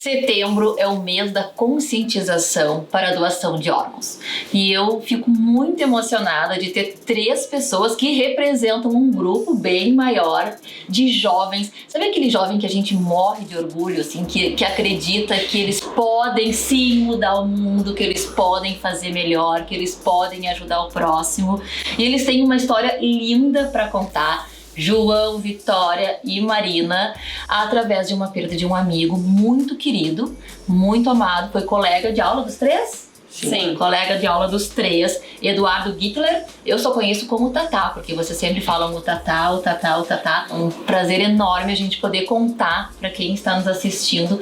Setembro é o mês da conscientização para a doação de órgãos. E eu fico muito emocionada de ter 3 pessoas que representam um grupo bem maior de jovens. Sabe aquele jovem que a gente morre de orgulho, assim, que acredita que eles podem sim mudar o mundo, que eles podem fazer melhor, que eles podem ajudar o próximo. E eles têm uma história linda para contar. João, Vitória e Marina, através de uma perda de um amigo muito querido, muito amado, foi colega de aula dos 3? Sim, colega de aula dos 3, Eduardo Gittler. Eu só conheço como Tatá, porque vocês sempre falam o Tatá, o Tatá, o Tatá. Um prazer enorme a gente poder contar para quem está nos assistindo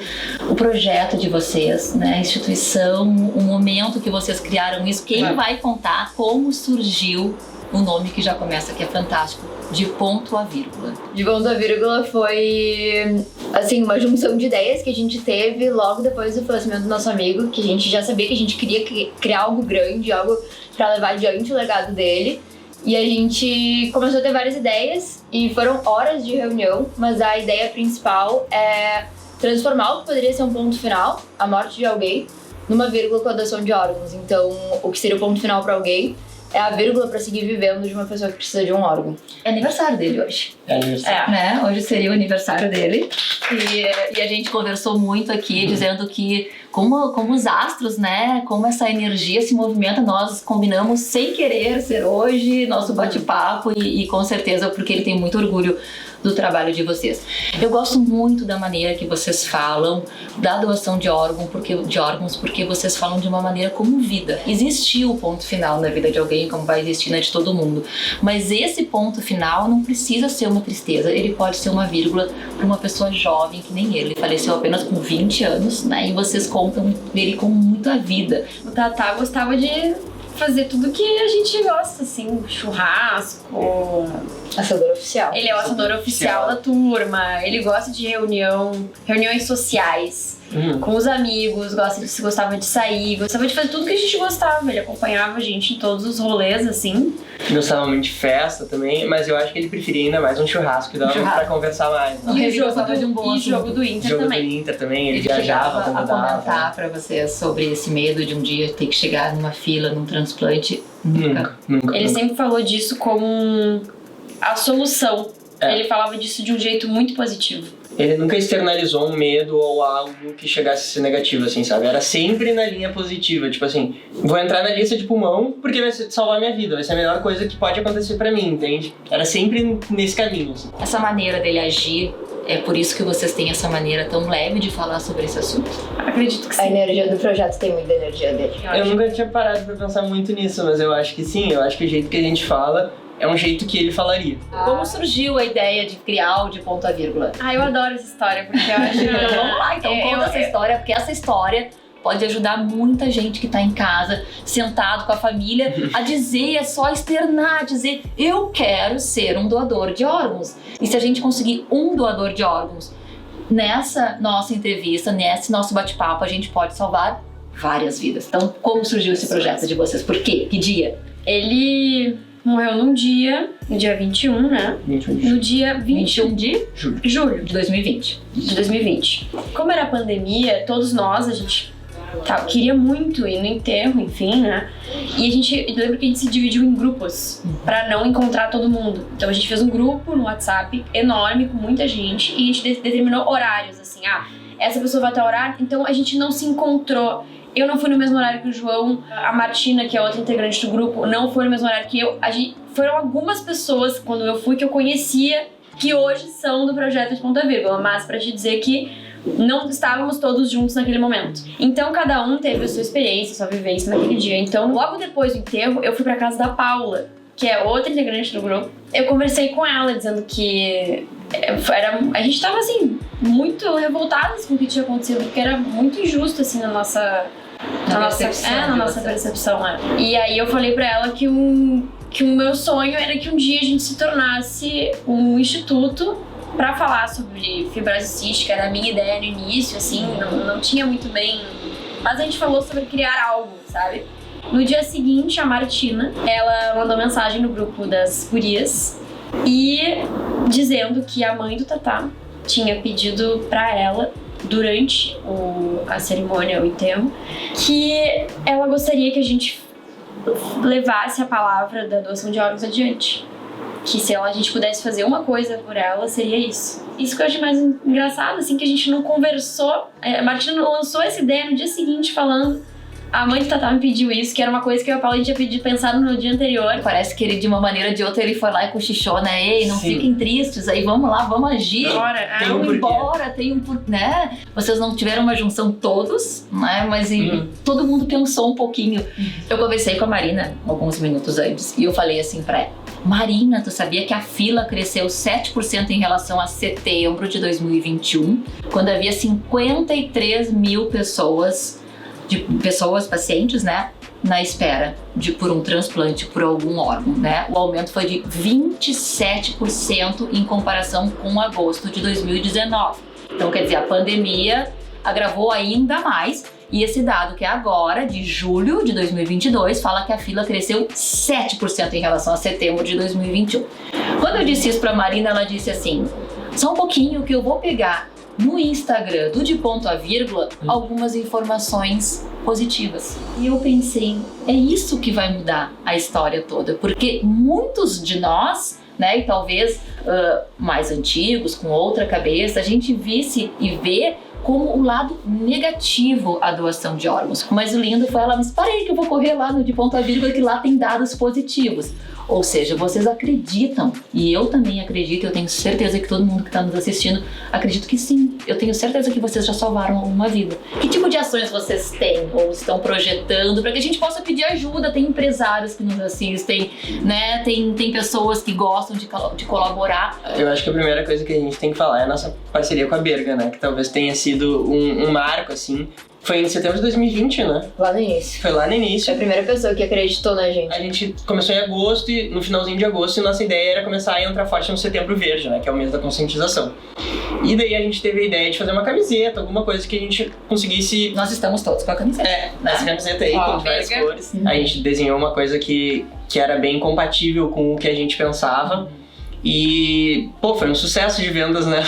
o projeto de vocês, né? A instituição, o momento que vocês criaram isso. Quem vai contar como surgiu o nome que já começa, que é fantástico, de ponto a vírgula. De ponto a vírgula foi, assim, uma junção de ideias que a gente teve logo depois do falecimento do nosso amigo, que a gente já sabia que a gente queria criar algo grande, algo pra levar adiante o legado dele. E a gente começou a ter várias ideias e foram horas de reunião, mas a ideia principal é transformar o que poderia ser um ponto final, a morte de alguém, numa vírgula com a doação de órgãos. Então, o que seria o ponto final pra alguém é a vírgula pra seguir vivendo de uma pessoa que precisa de um órgão. É aniversário dele hoje. É aniversário. Né? Hoje seria o aniversário dele. E a gente conversou muito aqui, dizendo que como os astros, né? Como essa energia se movimenta, nós combinamos sem querer ser hoje nosso bate-papo e com certeza porque ele tem muito orgulho do trabalho de vocês. Eu gosto muito da maneira que vocês falam da doação de órgãos, porque vocês falam de uma maneira como vida. Existiu o ponto final na vida de alguém, como vai existir na de todo mundo. Mas esse ponto final não precisa ser uma tristeza, ele pode ser uma vírgula para uma pessoa jovem que nem ele. Ele faleceu apenas com 20 anos, né? E vocês contam dele com muita vida. O Tatá gostava de fazer tudo que a gente gosta, assim, churrasco. Assador oficial. Ele é o assador oficial da turma, ele gosta de reuniões sociais com os amigos, gostava de sair, gostava de fazer tudo que a gente gostava. Ele acompanhava a gente em todos os rolês, assim. Gostava muito de festa também, mas eu acho que ele preferia ainda mais um churrasco, que dava pra conversar mais. Né? E o jogo do Inter também. Jogo do Inter também, ele viajava quando a dava. Comentar pra vocês sobre esse medo de um dia ter que chegar numa fila, num transplante. Nunca. Ele sempre falou disso como a solução. Ele falava disso de um jeito muito positivo. Ele nunca externalizou um medo ou algo que chegasse a ser negativo, assim, sabe? Era sempre na linha positiva, tipo assim, vou entrar na lista de pulmão porque vai salvar minha vida, vai ser a melhor coisa que pode acontecer pra mim, entende? Era sempre nesse caminho, assim. Essa maneira dele agir, é por isso que vocês têm essa maneira tão leve de falar sobre esse assunto? Acredito que sim. A energia do projeto tem muita energia dele. Eu nunca tinha parado pra pensar muito nisso, mas eu acho que sim, eu acho que o jeito que a gente fala é um jeito que ele falaria. Como surgiu a ideia de criar o de ponto a vírgula? Eu adoro essa história, porque eu acho... Então vamos lá, então conta essa história, porque essa história pode ajudar muita gente que tá em casa, sentado com a família, a dizer, é só externar, dizer, eu quero ser um doador de órgãos. E se a gente conseguir um doador de órgãos nessa nossa entrevista, nesse nosso bate-papo, a gente pode salvar várias vidas. Então, como surgiu esse projeto de vocês? Por quê? Que dia? Ele morreu no dia 21, né? 21 No dia 21 de julho de 2020. De 2020. Como era a pandemia, todos nós, a gente queria muito ir no enterro, enfim, né? E eu lembro que a gente se dividiu em grupos pra não encontrar todo mundo. Então a gente fez um grupo no WhatsApp enorme com muita gente e a gente determinou horários, assim, essa pessoa vai até o horário, então a gente não se encontrou. Eu não fui no mesmo horário que o João, a Martina, que é outra integrante do grupo, não foi no mesmo horário que eu. Foram algumas pessoas, quando eu fui, que eu conhecia, que hoje são do projeto de ponta vírgula, mas pra te dizer que não estávamos todos juntos naquele momento. Então cada um teve a sua experiência, a sua vivência naquele dia. Então logo depois do enterro, eu fui pra casa da Paula, que é outra integrante do grupo. Eu conversei com ela, dizendo que a gente tava assim, muito revoltadas com o que tinha acontecido, porque era muito injusto assim na nossa percepção. E aí eu falei pra ela que o meu sonho era que um dia a gente se tornasse um instituto pra falar sobre fibrose cística. Era a minha ideia no início, assim, não tinha muito bem, mas a gente falou sobre criar algo, sabe? No dia seguinte, a Martina, ela mandou mensagem no grupo das gurias e dizendo que a mãe do Tatá tinha pedido pra ela durante a cerimônia, o enterro, que ela gostaria que a gente levasse a palavra da doação de órgãos adiante. Que se a gente pudesse fazer uma coisa por ela, seria isso. Isso que eu achei mais engraçado, assim, que a gente não conversou. A Martina lançou essa ideia no dia seguinte, falando: a mãe de Tatá me pediu isso, que era uma coisa que eu e a Paula tinha pensado no dia anterior. Parece que ele, de uma maneira ou de outra, ele foi lá e cochichou, né? Ei, não fiquem tristes, aí vamos lá, vamos agir. Vamos embora, tem um porquê, né? Vocês não tiveram uma junção todos, né? Mas todo mundo pensou um pouquinho. Eu conversei com a Marina alguns minutos antes e eu falei assim pra ela: Marina, tu sabia que a fila cresceu 7% em relação a setembro de 2021, quando havia 53 mil pessoas, pacientes, né, na espera por um transplante, por algum órgão, né? O aumento foi de 27% em comparação com agosto de 2019. Então, quer dizer, a pandemia agravou ainda mais. E esse dado que é agora, de julho de 2022, fala que a fila cresceu 7% em relação a setembro de 2021. Quando eu disse isso pra Marina, ela disse assim: só um pouquinho que eu vou pegar no Instagram do De Ponto a Vírgula algumas informações positivas. E eu pensei, é isso que vai mudar a história toda, porque muitos de nós, né, e talvez mais antigos, com outra cabeça, a gente visse e vê como o lado negativo a doação de órgãos. Mas o lindo foi ela: mas para aí que eu vou correr lá no De Ponto a Vírgula, que lá tem dados positivos. Ou seja, vocês acreditam, e eu também acredito, eu tenho certeza que todo mundo que está nos assistindo acredita que sim. Eu tenho certeza que vocês já salvaram uma vida. Que tipo de ações vocês têm ou estão projetando para que a gente possa pedir ajuda? Tem empresários que nos assistem, né? Tem pessoas que gostam de colaborar. Eu acho que a primeira coisa que a gente tem que falar é a nossa parceria com a Berga, né? Que talvez tenha sido um marco, assim. Foi em setembro de 2020, né? Lá no início. Foi lá no início. Foi a primeira pessoa que acreditou na gente. A gente começou em agosto e no finalzinho de agosto, e nossa ideia era começar a entrar forte no Setembro Verde, né? Que é o mês da conscientização. E daí a gente teve a ideia de fazer uma camiseta, alguma coisa que a gente conseguisse... Nós estamos todos com a camiseta. Essa camiseta aí, com várias cores. A gente desenhou uma coisa que era bem compatível com o que a gente pensava. E, foi um sucesso de vendas, né?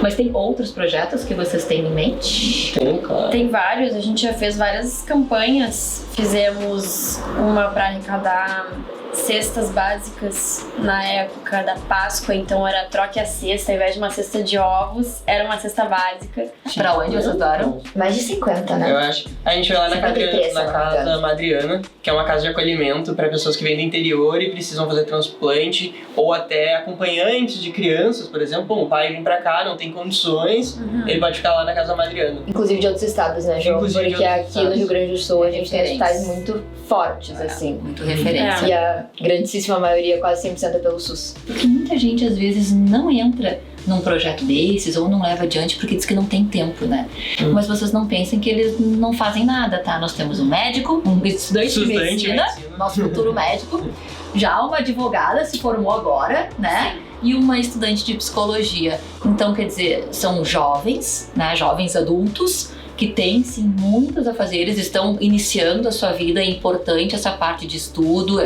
Mas tem outros projetos que vocês têm em mente? Tem, claro. Tem vários, a gente já fez várias campanhas. Fizemos uma para arrecadar cestas básicas na época da Páscoa, então era troque a cesta, ao invés de uma cesta de ovos, era uma cesta básica. Pra onde vocês doaram? Mais de 50, né? Eu acho. A gente foi lá na casa Madriana, que é uma casa de acolhimento para pessoas que vêm do interior e precisam fazer transplante, ou até acompanhantes de crianças, por exemplo. O pai vem pra cá, não tem condições, ele pode ficar lá na casa Madriana. Inclusive de outros estados, né, João? Porque aqui no Rio Grande do Sul a gente tem hospitais muito fortes, assim. Muito referência. E a grandíssima maioria, quase 100% é pelo SUS. Porque muita gente, às vezes, não entra num projeto desses ou não leva adiante porque diz que não tem tempo, né? Mas vocês não pensem que eles não fazem nada, tá? Nós temos um médico, um estudante de medicina, nosso futuro médico, já uma advogada se formou agora, né? E uma estudante de psicologia. Então, quer dizer, são jovens, né? Jovens adultos que têm, sim, muitos a fazer. Eles estão iniciando a sua vida. É importante essa parte de estudo,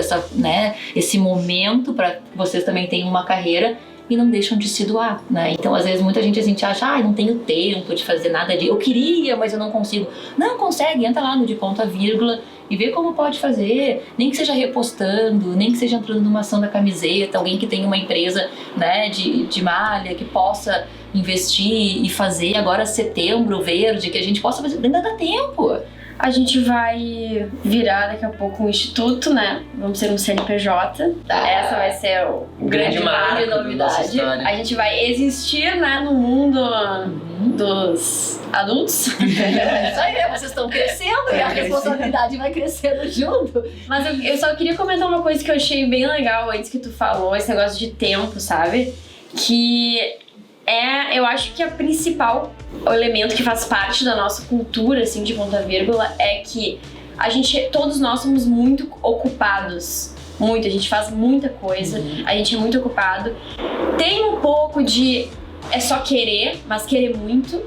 esse momento para que vocês também tenham uma carreira e não deixam de se doar, né? Então, às vezes, muita gente acha, não tenho tempo de fazer nada eu queria, mas eu não consigo. Não consegue, entra lá no De Ponto a Vírgula e vê como pode fazer, nem que seja repostando, nem que seja entrando numa ação da camiseta, alguém que tenha uma empresa, né, de malha, que possa investir e fazer agora Setembro Verde, que a gente possa fazer, ainda dá tempo. A gente vai virar daqui a pouco um instituto, né? Vamos ser um CNPJ. Essa vai ser o grande marco da novidade. A gente vai existir, né, no mundo dos adultos. Isso aí, vocês estão crescendo e a responsabilidade vai crescendo junto. Mas eu só queria comentar uma coisa que eu achei bem legal antes que tu falou, esse negócio de tempo, sabe? Que eu acho que o elemento que faz parte da nossa cultura, assim, de ponta vírgula, é que todos nós somos muito ocupados. Muito, a gente faz muita coisa, a gente é muito ocupado. Tem um pouco de é só querer, mas querer muito.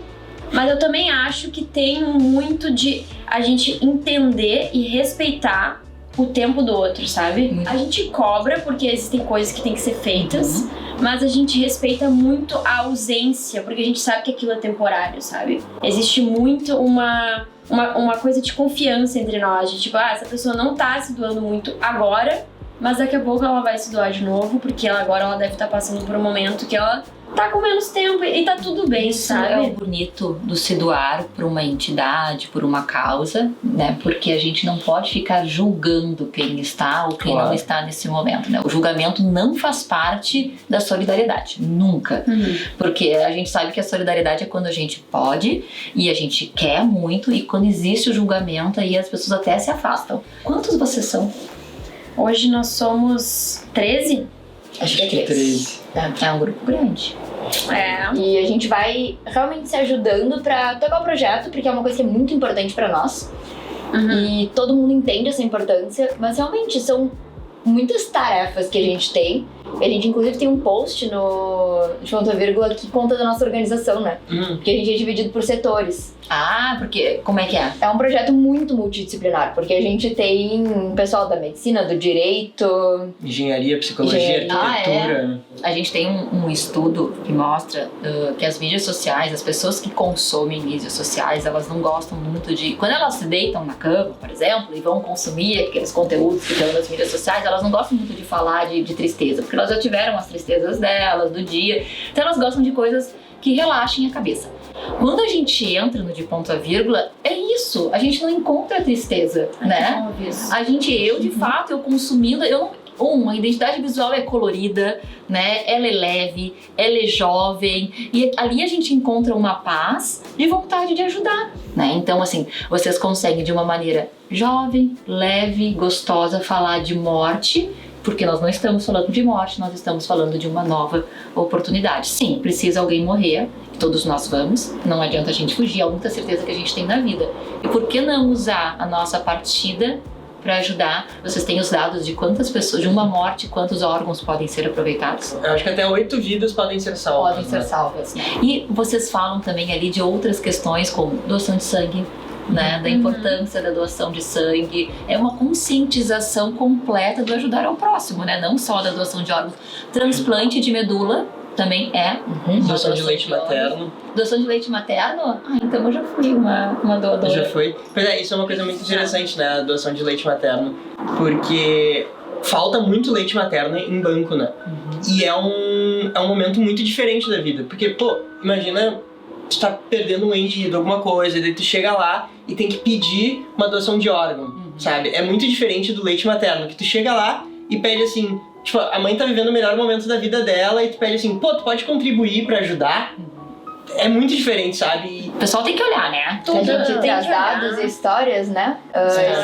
Mas eu também acho que tem muito de a gente entender e respeitar o tempo do outro, sabe? A gente cobra porque existem coisas que tem que ser feitas, mas a gente respeita muito a ausência, porque a gente sabe que aquilo é temporário, sabe? Existe muito uma coisa de confiança entre nós, de tipo, essa pessoa não tá se doando muito agora, mas daqui a pouco ela vai se doar de novo, porque agora ela deve estar passando por um momento que ela tá com menos tempo e tá tudo bem, Isso sabe? é o bonito do se doar por uma entidade, por uma causa, né? Porque a gente não pode ficar julgando quem está ou quem não está nesse momento, né? O julgamento não faz parte da solidariedade, nunca. Porque a gente sabe que a solidariedade é quando a gente pode e a gente quer muito, e quando existe o julgamento aí as pessoas até se afastam. Quantos vocês são? Hoje nós somos 13? Acho que é 3. É um grupo grande. É. E a gente vai realmente se ajudando pra tocar o projeto, porque é uma coisa que é muito importante pra nós. E todo mundo entende essa importância, mas realmente são muitas tarefas que a gente tem. E a gente inclusive tem um post no de ponto vírgula que conta da nossa organização, né? Porque a gente é dividido por setores. Ah, porque como é que é? É um projeto muito multidisciplinar, porque a gente tem pessoal da medicina, do direito, Engenharia, psicologia, arquitetura. A gente tem um estudo que mostra que as mídias sociais, as pessoas que consomem mídias sociais, elas não gostam muito de... Quando elas se deitam na cama, por exemplo, e vão consumir aqueles conteúdos que estão nas mídias sociais, elas não gostam muito de falar de tristeza, porque elas já tiveram as tristezas delas, do dia. Então elas gostam de coisas que relaxem a cabeça. Quando a gente entra no de ponto a vírgula, é isso. A gente não encontra tristeza, né? A gente, de fato, eu consumindo... A identidade visual é colorida, né? Ela é leve, ela é jovem. E ali a gente encontra uma paz e vontade de ajudar, né? Então, assim, vocês conseguem de uma maneira jovem, leve, gostosa falar de morte, porque nós não estamos falando de morte, nós estamos falando de uma nova oportunidade. Sim, precisa alguém morrer, todos nós vamos, não adianta a gente fugir, há muita certeza que a gente tem na vida. E por que não usar a nossa partida para ajudar? Vocês têm os dados de quantas pessoas, de uma morte, quantos órgãos podem ser aproveitados? Eu acho que até 8 vidas podem ser salvas. Podem ser salvas. E vocês falam também ali de outras questões como doação de sangue, né, da importância da doação de sangue. É uma conscientização completa do ajudar ao próximo, né? Não só da doação de órgãos. Transplante de medula também é. Doação de leite materno. Doação de leite materno? Ah, então eu já fui uma doadora. Já foi? Pois é, isso é uma coisa muito interessante, né? A doação de leite materno. Porque falta muito leite materno em banco, né? E é um momento muito diferente da vida. Porque, pô, imagina... tu tá perdendo um ente de alguma coisa, e daí tu chega lá e tem que pedir uma doação de órgão, sabe? É muito diferente do leite materno, que tu chega lá e pede assim, tipo, a mãe tá vivendo o melhor momento da vida dela e tu pede assim, pô, tu pode contribuir pra ajudar? É muito diferente, sabe? O pessoal tem que olhar, né? a gente tem traz que olhar. dados e histórias, né?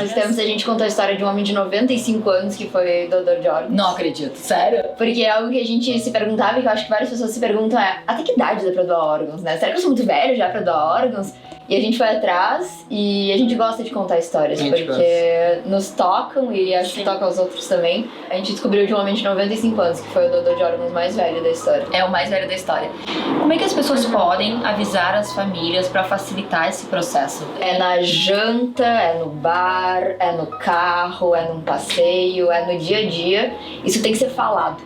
Esses tempos a gente contou a história de um homem de 95 anos que foi doador de órgãos. Não acredito, sério? Porque é algo que a gente se perguntava e que eu acho que várias pessoas se perguntam é até que idade dá pra doar órgãos, né? Será que eu sou muito velho já pra doar órgãos? E a gente foi atrás e a gente gosta de contar histórias, porque nos tocam e acho que tocam aos outros também. A gente descobriu de um homem de 95 anos que foi o doador de órgãos mais velho da história. É o mais velho da história. Como é que as pessoas podem avisar as famílias pra facilitar esse processo? É na janta, é no bar, é no carro, é num passeio, é no dia a dia. Isso tem que ser falado,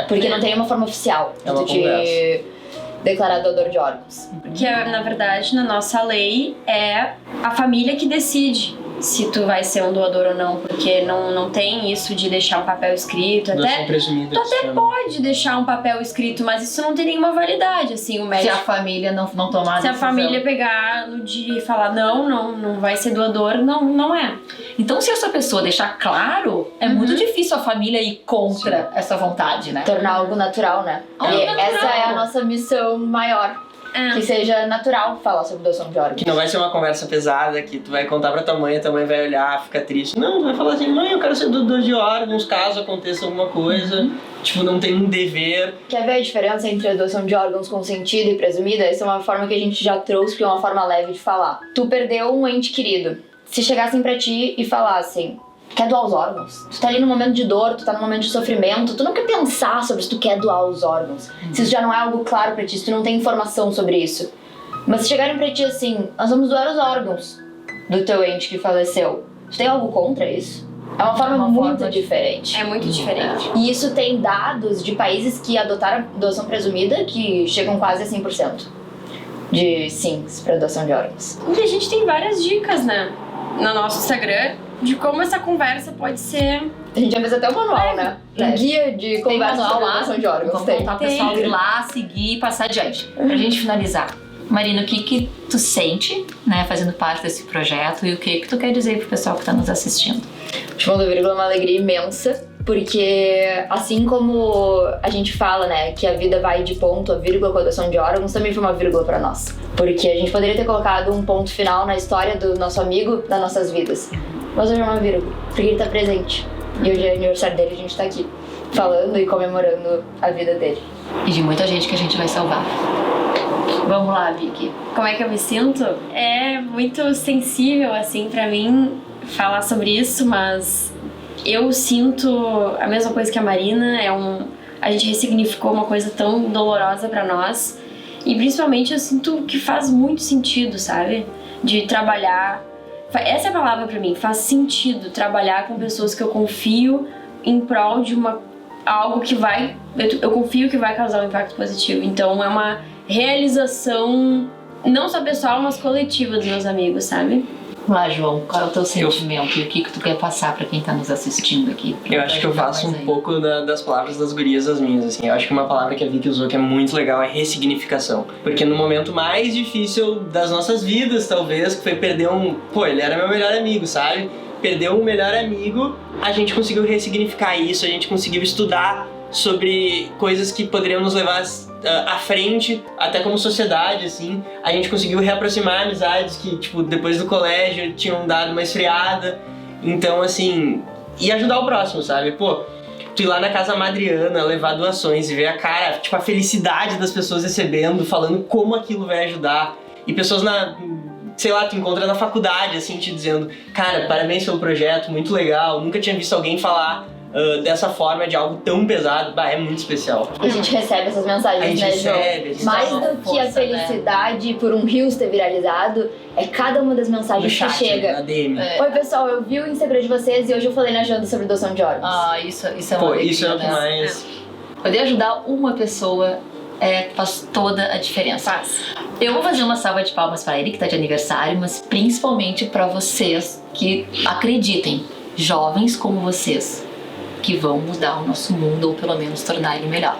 porque não tem uma forma oficial É uma de declarar doador de órgãos. Porque, na verdade, na nossa lei, é a família que decide se tu vai ser um doador ou não, porque não tem isso de deixar um papel escrito. Doação presumida. Tu até pode deixar um papel escrito, mas isso não tem nenhuma validade, assim, o Se médico... a família não tomar Se a decisão. família pegar no dia e falar não vai ser doador, não é. Então, se essa pessoa deixar claro, é muito difícil a família ir contra essa vontade, né? Tornar algo natural, né? Algo E natural. essa é a nossa missão maior. Que seja natural falar sobre doação de órgãos. Que não vai ser uma conversa pesada que tu vai contar pra tua mãe, a tua mãe vai olhar, fica triste. Não, tu vai falar assim, mãe, eu quero ser doador de órgãos caso aconteça alguma coisa. Tipo, não tem um dever. Quer ver a diferença entre a doação de órgãos consentida e presumida? Essa é uma forma que a gente já trouxe, porque é uma forma leve de falar. Tu perdeu um ente querido. Se chegassem pra ti e falassem, quer doar os órgãos? Tu tá ali no momento de dor, tu tá no momento de sofrimento, tu não quer pensar sobre se tu quer doar os órgãos. Se isso já não é algo claro pra ti, se tu não tem informação sobre isso. Mas se chegarem pra ti assim, nós vamos doar os órgãos do teu ente que faleceu, tu tem algo contra isso? É uma forma Uma muito forma diferente. É muito diferente. E isso tem dados de países que adotaram a doação presumida que chegam quase a 100% de sims para doação de órgãos. E a gente tem várias dicas, né? No nosso Instagram, de como essa conversa pode ser. A gente já fez até o manual, né? Um guia de Tem conversa manual sobre lá, doação de órgãos. vamos Tem. voltar o pessoal ir lá, seguir e passar adiante. Pra gente finalizar, Marina, o que tu sente, né, fazendo parte desse projeto e o que tu quer dizer pro pessoal que tá nos assistindo? Timão da Vírgula é uma alegria imensa, porque assim como a gente fala, né, que a vida vai de ponto a vírgula com a doação de órgãos, também foi uma vírgula pra nós. Porque a gente poderia ter colocado um ponto final na história do nosso amigo, das nossas vidas. Mas hoje é uma vírgula, porque ele tá presente. E hoje é aniversário dele, a gente tá aqui falando e comemorando a vida dele. E de muita gente que a gente vai salvar. Vamos lá, Vicky. Como é que eu me sinto? É muito sensível, assim, pra mim falar sobre isso, mas eu sinto a mesma coisa que a Marina. A gente ressignificou uma coisa tão dolorosa pra nós. E principalmente eu sinto que faz muito sentido, sabe? De trabalhar. Essa é a palavra pra mim, faz sentido trabalhar com pessoas que eu confio em prol de algo que vai. Eu confio que vai causar um impacto positivo. Então é uma realização não só pessoal, mas coletiva dos meus amigos, sabe? Vamos lá, João, qual é o teu sentimento e o que tu quer passar pra quem tá nos assistindo aqui? Eu acho que eu faço um pouco das palavras das gurias das minhas, assim. Eu acho que uma palavra que a Vicky usou que é muito legal é ressignificação. Porque no momento mais difícil das nossas vidas, talvez, que foi perder ele era meu melhor amigo, sabe? Perder um melhor amigo, a gente conseguiu ressignificar isso, a gente conseguiu estudar sobre coisas que poderiam nos levar à frente, até como sociedade, assim. A gente conseguiu reaproximar amizades que, tipo, depois do colégio tinham dado uma esfriada. Então, assim, e ajudar o próximo, sabe? Pô, tu ir lá na Casa Madriana, levar doações e ver a cara, tipo, a felicidade das pessoas recebendo, falando como aquilo vai ajudar. E pessoas sei lá, tu encontra na faculdade, assim, te dizendo, cara, parabéns pelo projeto, muito legal, nunca tinha visto alguém falar dessa forma de algo tão pesado. É muito especial. E a gente recebe essas mensagens, né, João? Mais do que a felicidade por um Reels ter viralizado, é cada uma das mensagens no chat, que chega. na DM. Oi, pessoal, eu vi o Instagram de vocês e hoje eu falei na janta sobre doação de órgãos. Ah, isso é uma Pô, alegria, isso é o que né? mais... Poder ajudar uma pessoa faz toda a diferença. Faz. Eu vou fazer uma salva de palmas para ele, que tá de aniversário, mas principalmente para vocês que acreditem, jovens como vocês, que vão mudar o nosso mundo ou pelo menos tornar ele melhor.